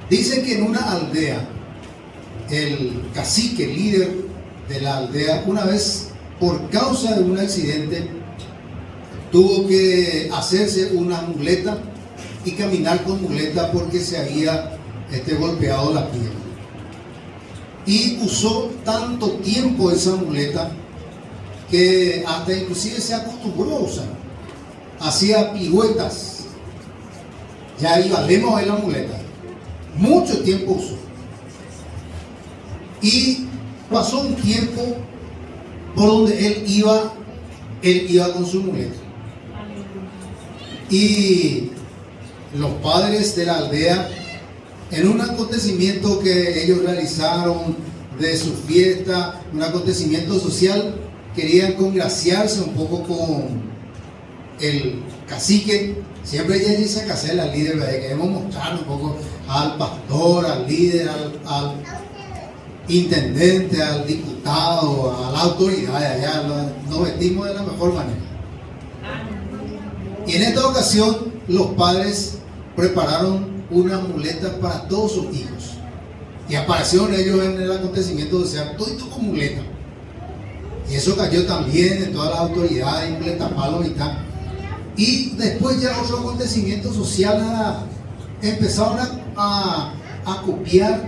Dicen que en una aldea, el cacique, líder de la aldea, una vez, por causa de un accidente, tuvo que hacerse una muleta y caminar con muleta porque se había golpeado la pierna. Y usó tanto tiempo esa muleta que hasta inclusive se acostumbró a usar. Hacía piruetas, ya iba lejos de la muleta. Mucho tiempo usó. Y pasó un tiempo por donde él iba con su muleta. Y los padres de la aldea, en un acontecimiento que ellos realizaron de su fiesta, un acontecimiento social, querían congraciarse un poco con el cacique. Siempre ella dice que hacer la líder, ¿verdad? Queremos mostrar un poco al pastor, al líder, al intendente, al diputado, a la autoridad de allá. Nos vestimos de la mejor manera. Y en esta ocasión los padres prepararon unas muletas para todos sus hijos. Y aparecieron ellos en el acontecimiento de ser todo con muleta. Y eso cayó también en todas las autoridades, en muletapalos y tal. Y después ya otro acontecimiento social empezaron a copiar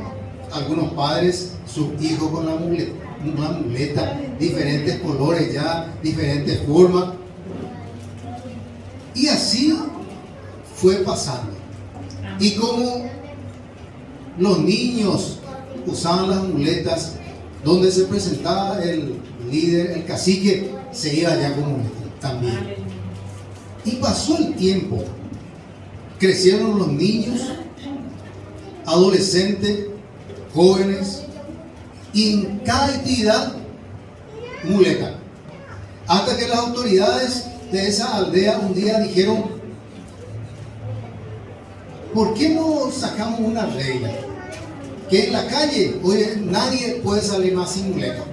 algunos padres sus hijos con una muleta, diferentes colores ya, diferentes formas. Y así fue pasando. Y como los niños usaban las muletas, donde se presentaba el líder, el cacique, se iba allá con muleta también. Y pasó el tiempo, crecieron los niños, adolescentes, jóvenes, y en cada actividad, muleta. Hasta que las autoridades de esa aldea un día dijeron: ¿por qué no sacamos una regla? Que en la calle, oye, nadie puede salir más sin muleta.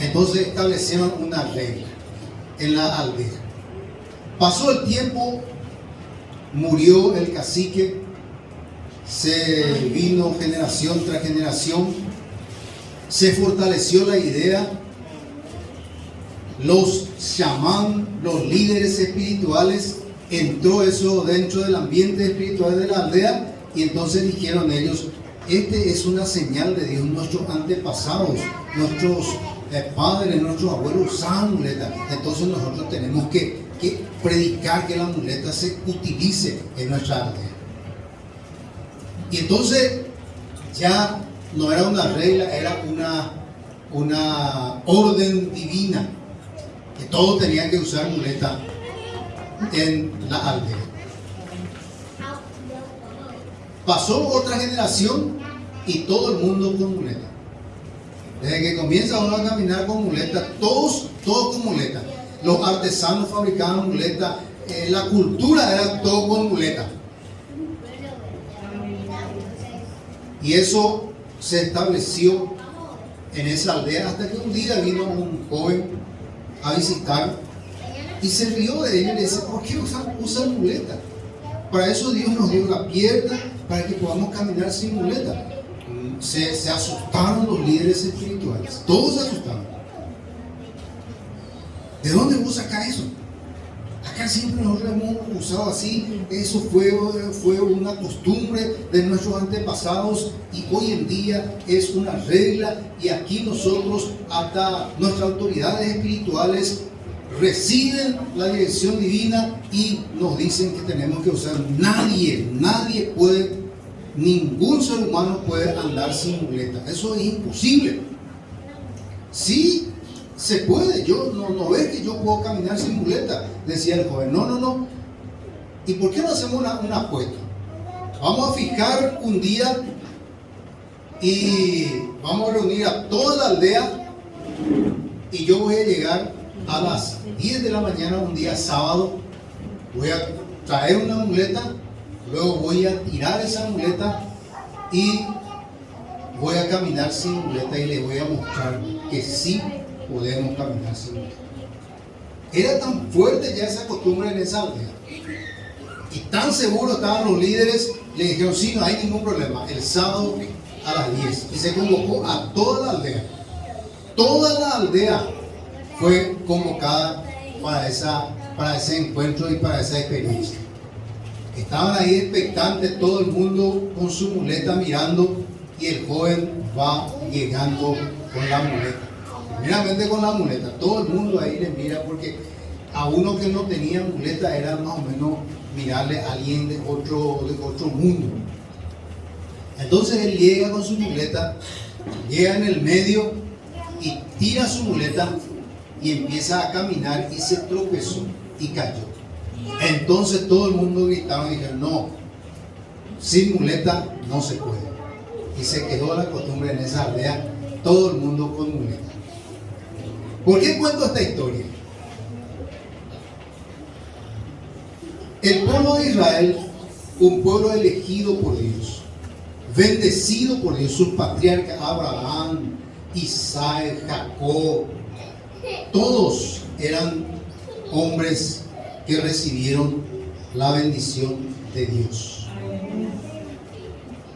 Entonces establecieron una regla en la aldea. Pasó el tiempo, murió el cacique, se vino generación tras generación, se fortaleció la idea, los chamán, los líderes espirituales, entró eso dentro del ambiente espiritual de la aldea, y entonces dijeron ellos: este es una señal de Dios. Nuestros antepasados, nuestros padres, nuestros abuelos usaban muletas, entonces nosotros tenemos que predicar que la muleta se utilice en nuestra aldea. Y entonces ya no era una regla, era una orden divina, que todos tenían que usar muleta en la aldea. Pasó otra generación y todo el mundo con muleta. Desde que comienza uno a caminar con muleta, todos con muleta. Los artesanos fabricaban muleta, la cultura era todo con muleta. Y eso se estableció en esa aldea hasta que un día vino un joven a visitar y se rió de él y le dice: ¿por qué usan muleta? Para eso Dios nos dio la pierna, para que podamos caminar sin muleta. Se asustaron los líderes espirituales, todos se asustaron. ¿De dónde vos sacás eso? Acá siempre nosotros hemos usado así, eso fue una costumbre de nuestros antepasados y hoy en día es una regla, y aquí nosotros, hasta nuestras autoridades espirituales, reciben la dirección divina y nos dicen que tenemos que usar. Nadie puede, ningún ser humano puede andar sin muleta. Eso es imposible. Sí se puede, yo no ves que yo puedo caminar sin muleta, decía el joven. No. ¿Y por qué no hacemos una apuesta? Vamos a fijar un día y vamos a reunir a toda la aldea, y yo voy a llegar a las 10 de la mañana un día sábado, voy a traer una muleta, luego voy a tirar esa muleta y voy a caminar sin muleta, y les voy a mostrar que sí podemos caminar sin muleta. Era tan fuerte ya esa costumbre en esa aldea, y tan seguros estaban los líderes le dijeron, sí, no hay ningún problema, el sábado a las 10. Y se convocó a toda la aldea. Toda la aldea fue convocada para ese encuentro y para esa experiencia. Estaban ahí expectantes, todo el mundo con su muleta mirando, y el joven va llegando con la muleta. Primeramente con la muleta, todo el mundo ahí le mira, porque a uno que no tenía muleta era más o menos mirarle a alguien de otro mundo. Entonces él llega con su muleta, llega en el medio y tira su muleta y empieza a caminar, y se tropezó y cayó. Entonces todo el mundo gritaba y dijeron, no, sin muleta no se puede. Y se quedó la costumbre en esa aldea, todo el mundo con muleta. ¿Por qué cuento esta historia? El pueblo de Israel, un pueblo elegido por Dios, bendecido por Dios, sus patriarcas Abraham, Isaac, Jacob, todos eran hombres que recibieron la bendición de Dios.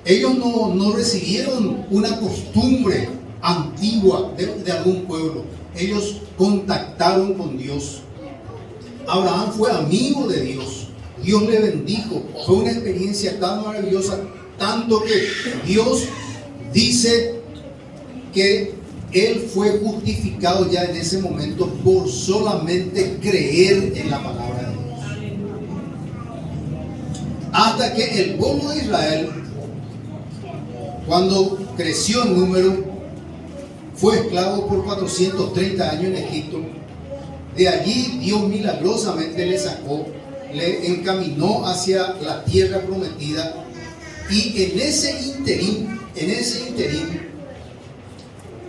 Ellos no recibieron una costumbre antigua de algún pueblo. Ellos contactaron con Dios. Abraham fue amigo de Dios. Dios le bendijo. Fue una experiencia tan maravillosa, tanto que Dios dice que él fue justificado ya en ese momento por solamente creer en la palabra de Dios. Hasta que el pueblo de Israel, cuando creció en número, fue esclavo por 430 años en Egipto. De allí Dios milagrosamente le sacó, le encaminó hacia la tierra prometida, y en ese interín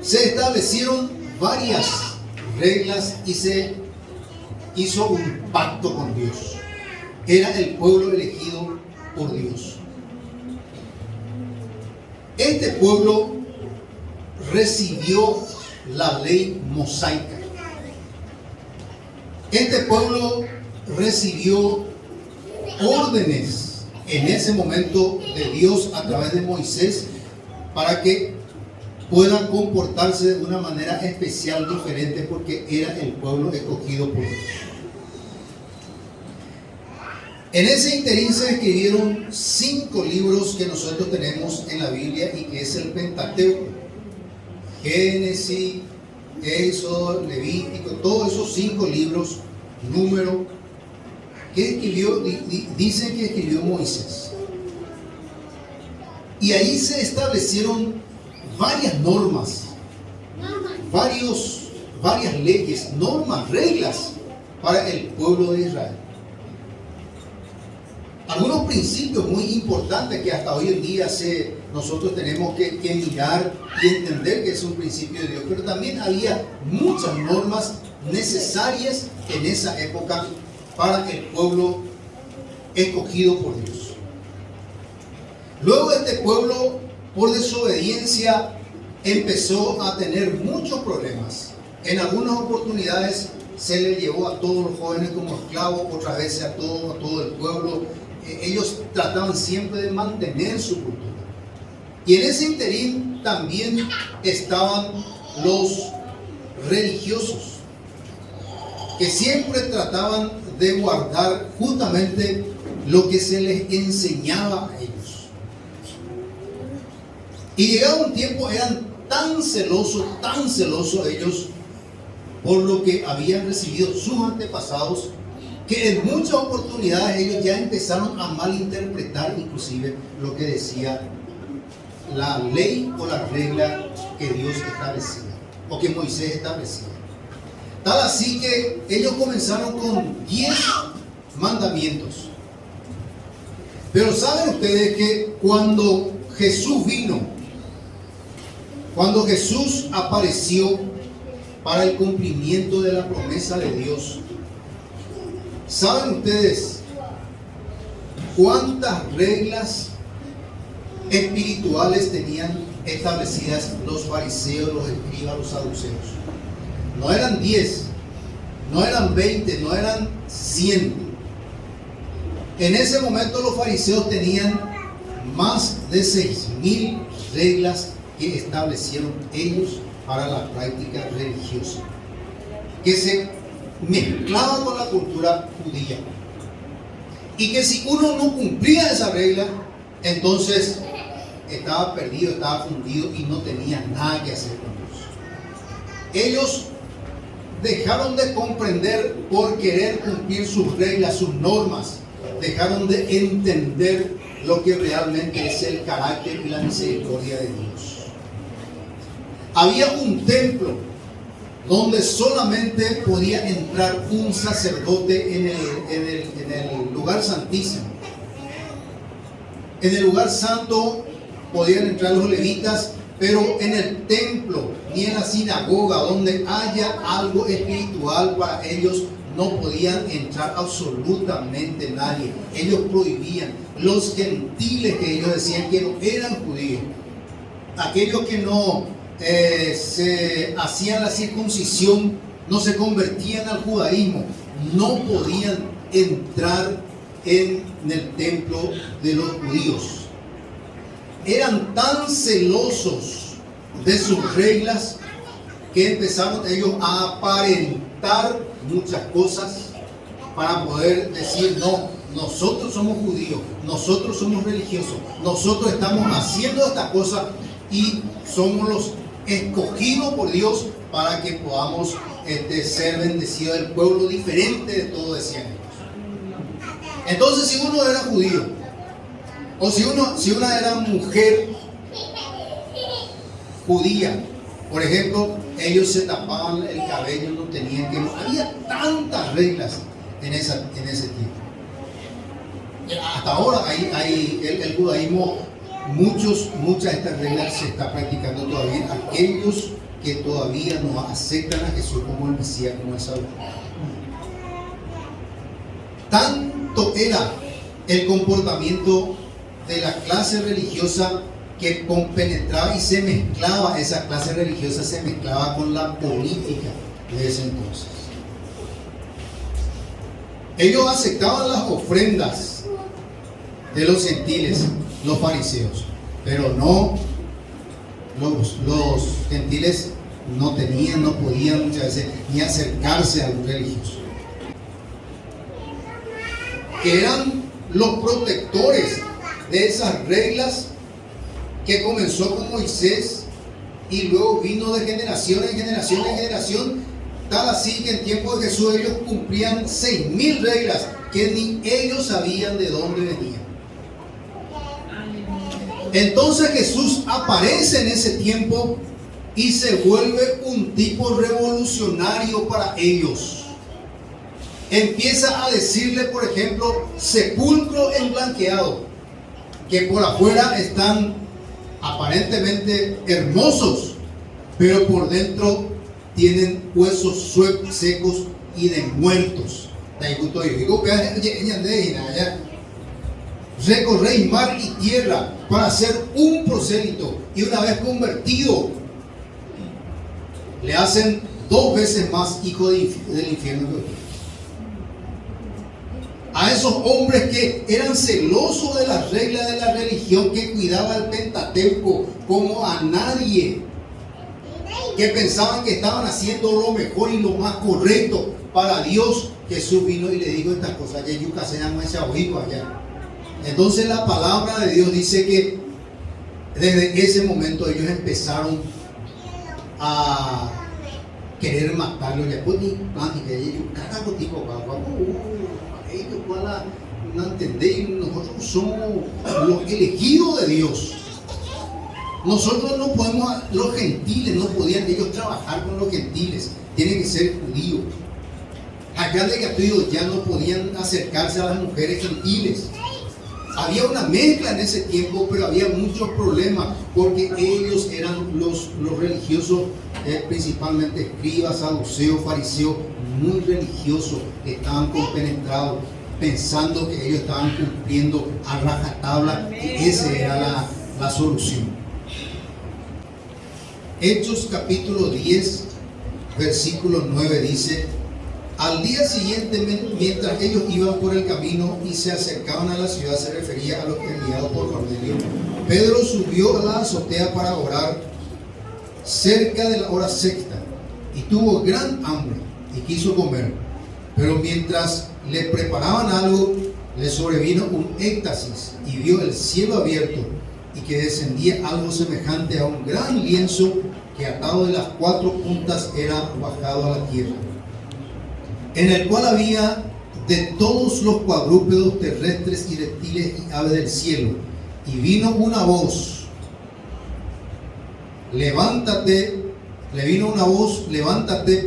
se establecieron varias reglas y se hizo un pacto con Dios. Era el pueblo elegido por Dios. Este pueblo recibió la ley mosaica. Este pueblo recibió órdenes en ese momento de Dios a través de Moisés para que puedan comportarse de una manera especial, diferente, porque era el pueblo escogido por Dios. En ese interín se escribieron 5 libros que nosotros tenemos en la Biblia, y que es el Pentateuco: Génesis, Éxodo, Levítico, todos esos 5 libros, Número, que escribió, dicen que escribió Moisés. Y ahí se establecieron varias normas, varias leyes, normas, reglas para el pueblo de Israel. Algunos principios muy importantes que hasta hoy en día nosotros tenemos que mirar y entender que es un principio de Dios. Pero también había muchas normas necesarias en esa época para el pueblo escogido por Dios. Luego este pueblo, por desobediencia, empezó a tener muchos problemas. En algunas oportunidades se le llevó a todos los jóvenes como esclavos, otras veces a todo el pueblo. Ellos trataban siempre de mantener su cultura. Y en ese interín también estaban los religiosos, que siempre trataban de guardar justamente lo que se les enseñaba a ellos. Y llegado un tiempo, eran tan celosos ellos por lo que habían recibido sus antepasados, que en muchas oportunidades ellos ya empezaron a malinterpretar inclusive lo que decía la ley o la regla que Dios establecía, o que Moisés establecía. Tal así que ellos comenzaron con 10 mandamientos. Pero ¿saben ustedes que cuando Jesús vino, cuando Jesús apareció para el cumplimiento de la promesa de Dios, ¿saben ustedes cuántas reglas espirituales tenían establecidas los fariseos, los escribas, los saduceos? No eran 10, no eran 20, no eran 100. En ese momento los fariseos tenían más de 6.000 reglas que establecieron ellos para la práctica religiosa, que se mezclaba con la cultura judía. Y que si uno no cumplía esa regla, entonces estaba perdido, estaba fundido y no tenía nada que hacer con Dios. Ellos dejaron de comprender por querer cumplir sus reglas, sus normas. Dejaron de entender lo que realmente es el carácter y la misericordia de Dios. Había un templo donde solamente podía entrar un sacerdote en el lugar santísimo. En el lugar santo podían entrar los levitas, pero en el templo ni en la sinagoga donde haya algo espiritual para ellos no podían entrar absolutamente nadie. Ellos prohibían. Los gentiles que ellos decían que no eran judíos, aquellos que no se hacían la circuncisión, no se convertían al judaísmo, no podían entrar en el templo de los judíos. Eran tan celosos de sus reglas que empezaron ellos a aparentar muchas cosas para poder decir: no, nosotros somos judíos, nosotros somos religiosos, nosotros estamos haciendo esta cosa y somos los escogidos por Dios para que podamos ser bendecidos del pueblo diferente de todo, decían ellos. Entonces, si uno era judío, o si una era mujer judía, por ejemplo, ellos se tapaban el cabello, no tenían que... Había tantas reglas en ese tiempo. Hasta ahora hay el judaísmo, muchas de estas reglas se está practicando todavía. Aquellos que todavía no aceptan a Jesús como el Mesías, como el Salvador. Tanto era el comportamiento de la clase religiosa que compenetraba y se mezclaba, esa clase religiosa se mezclaba con la política de ese entonces. Ellos aceptaban las ofrendas de los gentiles, los fariseos, pero no, los gentiles no podían muchas veces ni acercarse a un religioso. Que eran los protectores de esas reglas que comenzó con Moisés y luego vino de generación en generación en generación, tal así que en tiempo de Jesús ellos cumplían 6.000 reglas que ni ellos sabían de dónde venían. Entonces Jesús aparece en ese tiempo y se vuelve un tipo revolucionario para ellos. Empieza a decirle, por ejemplo, sepulcro emblanqueado, que por afuera están aparentemente hermosos, pero por dentro tienen huesos secos y de muertos. Recorréis mar y tierra para ser un prosélito, y una vez convertido le hacen 2 veces más hijo del infierno que usted. A esos hombres que eran celosos de las reglas de la religión, que cuidaba el Pentateuco como a nadie, que pensaban que estaban haciendo lo mejor y lo más correcto para Dios, Jesús vino y le dijo estas cosas. Entonces la palabra de Dios dice que desde ese momento ellos empezaron a querer matarlo. No entendéis, nosotros somos los elegidos de Dios. Nosotros no podemos, los gentiles no podían ellos trabajar con los gentiles, tienen que ser judíos. Acá de Gatillo ya no podían acercarse a las mujeres gentiles. Había una mezcla en ese tiempo, pero había muchos problemas porque ellos eran los religiosos, principalmente escribas, saduceos, fariseos, muy religiosos, que estaban compenetrados, pensando que ellos estaban cumpliendo a rajatabla, y esa era la solución. Hechos capítulo 10, versículo 9 dice: Al día siguiente, mientras ellos iban por el camino y se acercaban a la ciudad, se refería a los enviados por Cornelio, Pedro subió a la azotea para orar cerca de la hora sexta y tuvo gran hambre y quiso comer. Pero mientras le preparaban algo, le sobrevino un éxtasis y vio el cielo abierto y que descendía algo semejante a un gran lienzo que atado de las cuatro puntas era bajado a la tierra, en el cual había de todos los cuadrúpedos terrestres y reptiles y aves del cielo. Y vino una voz, levántate,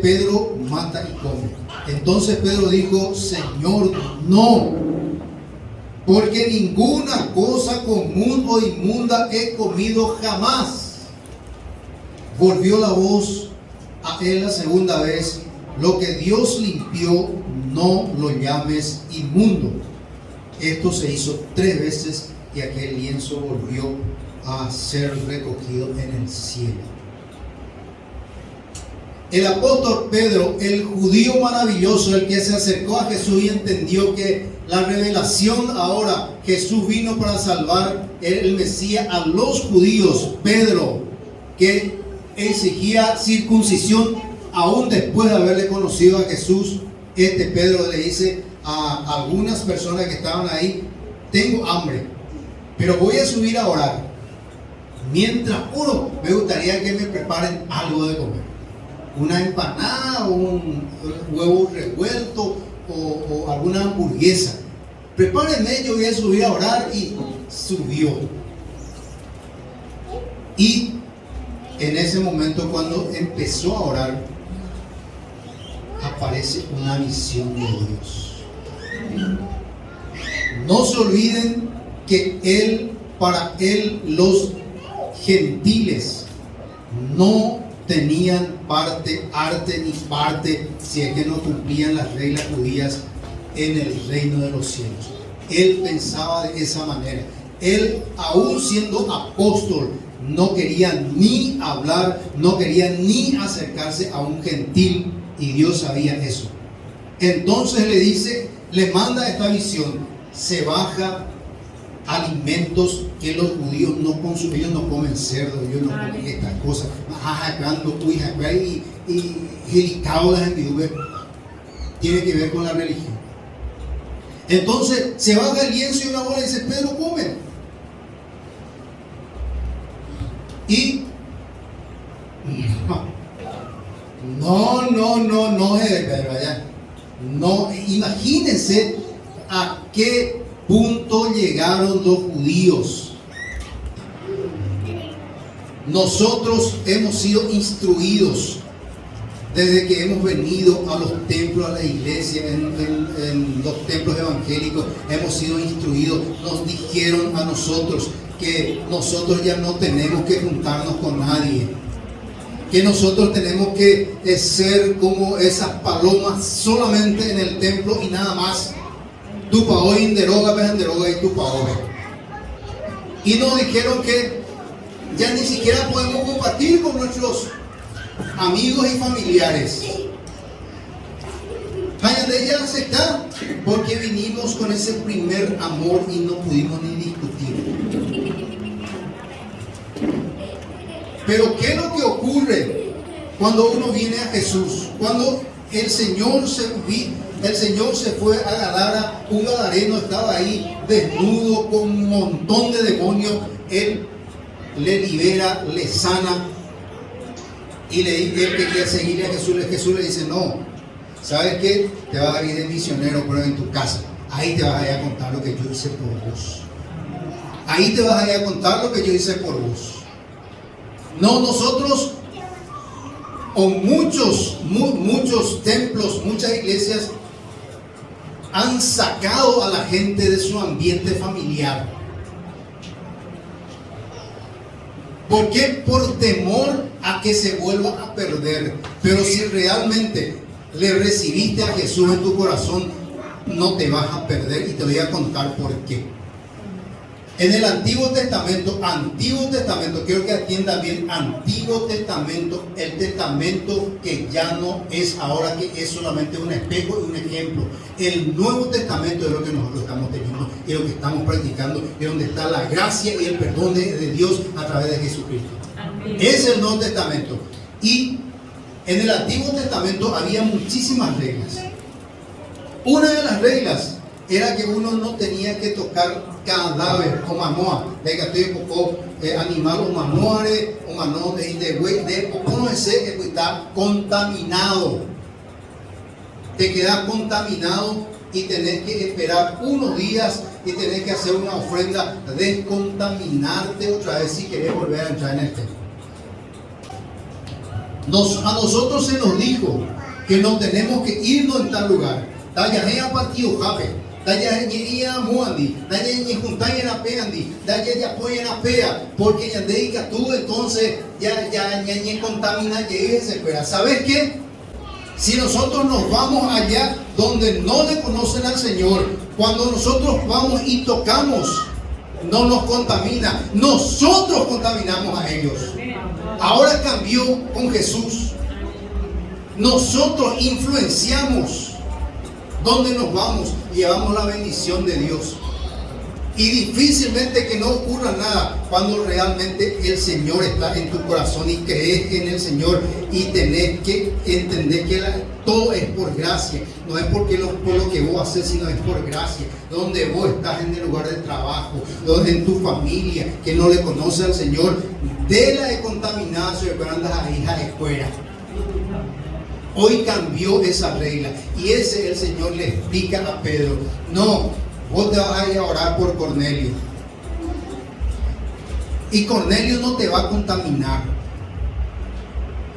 Pedro, mata y come. Entonces Pedro dijo, Señor, no, porque ninguna cosa común o inmunda he comido jamás. Volvió la voz a él la segunda vez, lo que Dios limpió, no lo llames inmundo. Esto se hizo 3 veces y aquel lienzo volvió a ser recogido en el cielo. El apóstol Pedro, el judío maravilloso, el que se acercó a Jesús y entendió que la revelación ahora, Jesús vino para salvar el Mesías a los judíos. Pedro, que exigía circuncisión aún después de haberle conocido a Jesús, Pedro le dice a algunas personas que estaban ahí, tengo hambre, pero voy a subir a orar. Mientras oro, me gustaría que me preparen algo de comer. Una empanada, un huevo revuelto o alguna hamburguesa. Prepárenme, yo voy a subir a orar. Y subió. Y en ese momento, cuando empezó a orar, aparece una visión de Dios. No se olviden que para él los gentiles no tenían arte ni parte si es que no cumplían las reglas judías en el reino de los cielos. Él pensaba de esa manera. Él, aún siendo apóstol, no quería ni hablar, no quería ni acercarse a un gentil, y Dios sabía eso. Entonces le manda esta visión. Se baja alimentos que los judíos no consumen. Ellos no comen cerdo, ellos no comen estas cosas. Tiene que ver con la religión. Entonces se baja el lienzo y una bola y dice, Pedro, come. Y no es de Pedro allá. No, imagínense a qué punto llegaron los judíos. Nosotros hemos sido instruidos desde que hemos venido a los templos, a la iglesia, en los templos evangélicos, hemos sido instruidos. Nos dijeron a nosotros que nosotros ya no tenemos que juntarnos con nadie, que nosotros tenemos que ser como esas palomas solamente en el templo y nada más. Tu pa hoy en deroga y tu pa hoy. Y nos dijeron que ya ni siquiera podemos compartir con nuestros amigos y familiares. De ella se está porque vinimos con ese primer amor y no pudimos ni discutir. Pero ¿qué es lo que ocurre cuando uno viene a Jesús? Cuando el Señor se fue a Gadara, un gadareno estaba ahí desnudo con un montón de demonios. Él le libera, le sana, y él quería seguirle a Jesús. Jesús le dice, no, ¿sabes qué? Te vas a ir de misionero, pero en tu casa. Ahí te vas a ir a contar lo que yo hice por vos. Ahí te vas a ir a contar lo que yo hice por vos. No, nosotros, o muchos templos, muchas iglesias han sacado a la gente de su ambiente familiar. ¿Por qué? Por temor a que se vuelva a perder. Pero si realmente le recibiste a Jesús en tu corazón, no te vas a perder, y te voy a contar por qué. En el Antiguo Testamento, quiero que atiendan bien, Antiguo Testamento, el testamento que ya no es ahora, que es solamente un espejo y un ejemplo. El Nuevo Testamento es lo que nosotros estamos teniendo y lo que estamos practicando, es donde está la gracia y el perdón de Dios a través de Jesucristo. Amén. Es el Nuevo Testamento. Y en el Antiguo Testamento había muchísimas reglas. Una de las reglas era que uno no tenía que tocar cadáver o mamoa, de que estoy poco animal o mamoare o mano de poco no sé que está contaminado. Te quedas contaminado y tenés que esperar unos días y tenés que hacer una ofrenda, descontaminarte otra vez si querés volver a entrar en el templo. A nosotros se nos dijo que no tenemos que irnos en tal lugar. Tallajea partido jape. Daya ñería muandi, daya ñe juntaya na peandi, daya ya apoya na pea, porque ya dedica tú, entonces ya ñe contamina que se espera. ¿Sabes qué? Si nosotros nos vamos allá donde no le conocen al Señor, cuando nosotros vamos y tocamos, no nos contamina, nosotros contaminamos a ellos. Ahora cambió con Jesús. Nosotros influenciamos donde nos vamos y llevamos la bendición de Dios. Y difícilmente que no ocurra nada cuando realmente el Señor está en tu corazón y crees en el Señor y tenés que entender que todo es por gracia. No es por lo que vos haces, sino es por gracia. Donde vos estás en el lugar de trabajo, donde en tu familia que no le conoce al Señor, de la de contaminación que andas a hija de fuera. Hoy cambió esa regla y ese el Señor le explica a Pedro: no, vos te vas a ir a orar por Cornelio y Cornelio no te va a contaminar.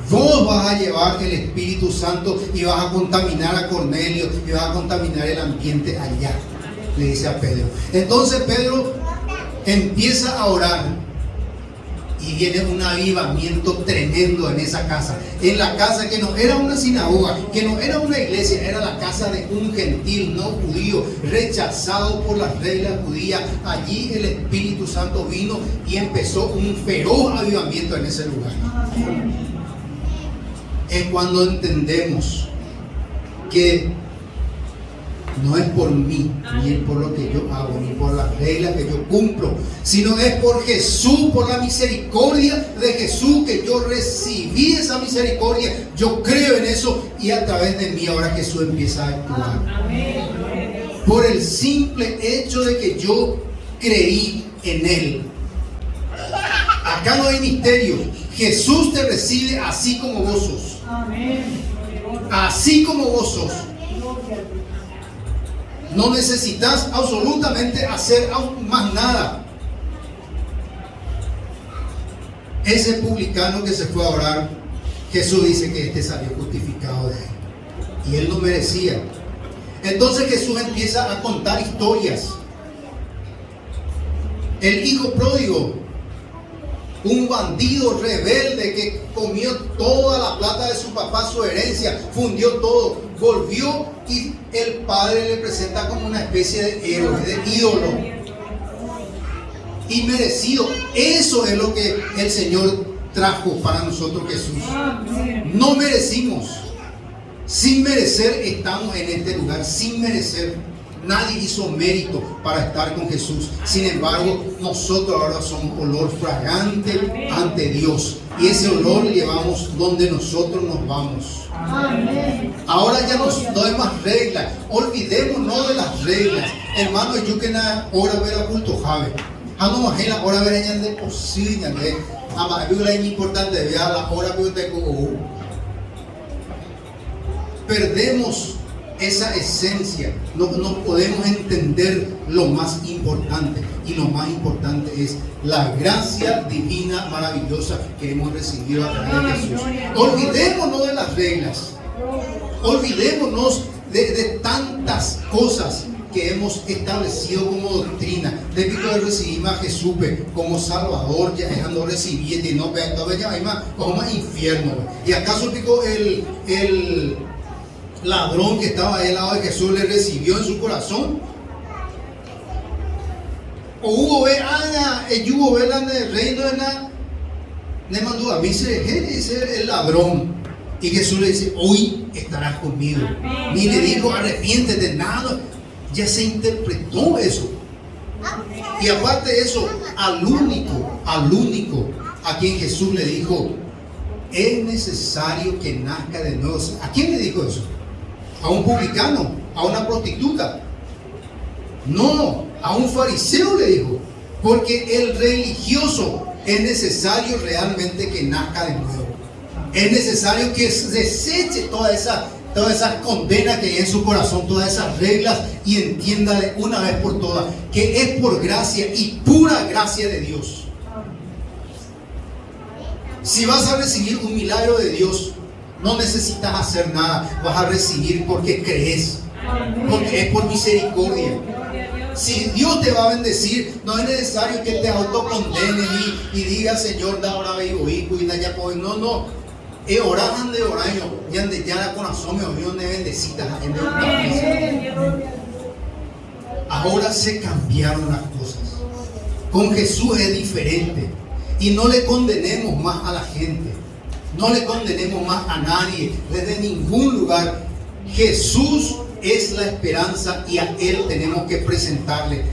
Vos vas a llevar el Espíritu Santo y vas a contaminar a Cornelio y vas a contaminar el ambiente allá, le dice a Pedro. Entonces Pedro empieza a orar. Y viene un avivamiento tremendo en esa casa. En la casa que no era una sinagoga, que no era una iglesia, era la casa de un gentil no judío, rechazado por las reglas judías. Allí el Espíritu Santo vino y empezó un feroz avivamiento en ese lugar. Es cuando entendemos que no es por mí, ni es por lo que yo hago, ni por las reglas que yo cumplo, sino es por Jesús, por la misericordia de Jesús, que yo recibí esa misericordia. Yo creo en eso y a través de mí ahora Jesús empieza a actuar. Por el simple hecho de que yo creí en Él. Acá no hay misterio. Jesús te recibe así como vos sos. Así como vos sos. No necesitas absolutamente hacer más nada. Ese publicano que se fue a orar, Jesús dice que este salió justificado de él. Y él no merecía. Entonces Jesús empieza a contar historias. El hijo pródigo, un bandido rebelde que comió toda la plata de su papá, su herencia, fundió todo, volvió y el padre le presenta como una especie de héroe, de ídolo. Y merecido. Eso es lo que el Señor trajo para nosotros, Jesús. No merecimos. Sin merecer estamos en este lugar, sin merecer. Nadie hizo mérito para estar con Jesús. Sin embargo, nosotros ahora somos olor fragante ante Dios. Y ese olor llevamos donde nosotros nos vamos. Ahora ya no hay más reglas. Olvidémonos de las reglas. Hermano, yo que na ahora ver a culto jave. Hano majela ahora ver a de posible. Ama la importante de ver a la hora que te perdemos esa esencia, no podemos entender lo más importante, y lo más importante es la gracia divina maravillosa que hemos recibido a través de Jesús. Olvidémonos de las reglas, olvidémonos de tantas cosas que hemos establecido como doctrina. Desde que recibimos a Jesús como Salvador, ya no recibí y no ya hay más como infierno. Y acaso pico el ladrón que estaba ahí al lado de Jesús le recibió en su corazón. o hubo ve ana yugo velan de reino de na ne mandó a mí se dice el ladrón, y Jesús le dice hoy estarás conmigo. Ni le dijo arrepiéntete, nada, ya se interpretó eso. Y aparte de eso, al único a quien Jesús le dijo es necesario que nazca de nuevo. ¿A quién le dijo eso? ¿A un publicano? ¿A una prostituta? No, a un fariseo le dijo, porque el religioso es necesario realmente que nazca de nuevo. Es necesario que deseche todas esas condenas que hay en su corazón, todas esas reglas, y entienda de una vez por todas que es por gracia y pura gracia de Dios. Si vas a recibir un milagro de Dios, no necesitas hacer nada, vas a recibir porque crees, porque es por misericordia. Si Dios te va a bendecir, no es necesario que te autocondenes y digas, Señor, da ahora vivo y ya pues no. Oraban de oraño, ya de ya corazón me oyó de bendecitas. Ahora se cambiaron las cosas. Con Jesús es diferente. Y no le condenemos más a la gente, no le condenemos más a nadie, desde ningún lugar. Jesús es la esperanza y a Él tenemos que presentarle